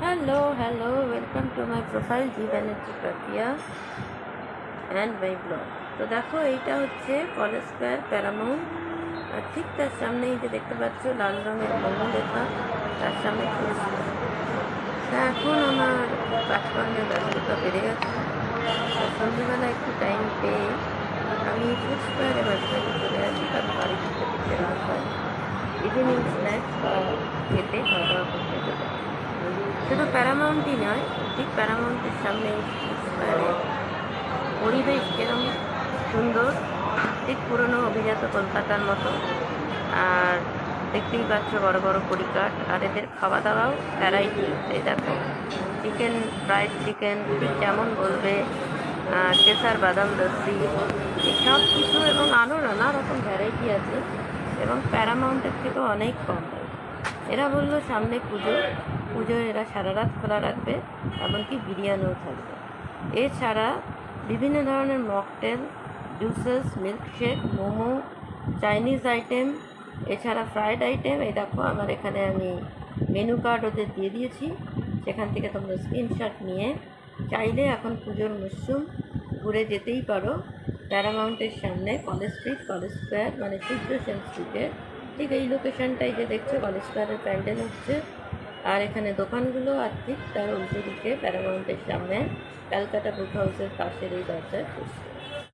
Hello, welcome to my profile G Banerjee Prakia and my blog. তো দেখো এইটা হচ্ছে কলেজ স্কোয়ার প্যারামাউন্ট, আর ঠিক তার সামনে এই যে দেখতে পাচ্ছ লাল রঙের লোগো লেখা, তার সামনে ফুড স্কোয়ার। তা এখন আমার কাজকর্মের ব্যস্ততা বেড়ে গেছে, সন্ধ্যেবেলা একটু টাইম পেয়ে আমি ফুড স্কোয়ারে মাঝখানে চলে আসি, কারণ বাড়ি থেকে ফিরতে রাত হয়, ইভিনিং স্ন্যাক্স বা খেতে খাওয়া দাওয়া করতে চলে আসি। শুধু প্যারামাউন্টই নয়, ঠিক প্যারামাউন্টের সামনে পরিবেশ যেরকম সুন্দর, ঠিক পুরনো অভিজাত কলকাতার মতো। আর দেখতেই পাচ্ছ বড় বড় পরিকাঠ, আর এদের খাওয়া দাওয়াও ভ্যারাইটি। এই দেখো চিকেন, ফ্রাইড চিকেন যেমন বলবে, কেসার বাদাম লস্যি, এই সব কিছু এবং আরও নানা রকম ভ্যারাইটি আছে, এবং প্যারামাউন্টের থেকেও অনেক কম দাম। এরা বললো সামনে পুজোয় এরা সারা রাত খোলা রাখবে, এমনকি বিরিয়ানিও থাকবে। এছাড়া বিভিন্ন ধরনের mocktail, juices, milkshake, momo, Chinese item, এছাড়া ফ্রাইড আইটেম। এই দেখো আমার এখানে আমি মেনু কার্ড ওদের দিয়ে দিয়েছি, সেখান থেকে তোমরা স্ক্রিনশট নিয়ে চাইলে এখন পুজোর মরশুম ঘুরে যেতেই পারো। প্যারামাউন্টের সামনে কলেজ স্কোয়ার মানে সূর্য সেন স্ট্রিটের ঠিক এই লোকেশনটাই যে দেখছো, কলেজ স্কোয়ারের প্যান্ডেল হচ্ছে, আর এখানে দোকানগুলো আর ঠিক তার উল্টো দিকে প্যারামাউন্টের সামনে ক্যালকাটা বুক হাউসের পাশের এই দরজায়।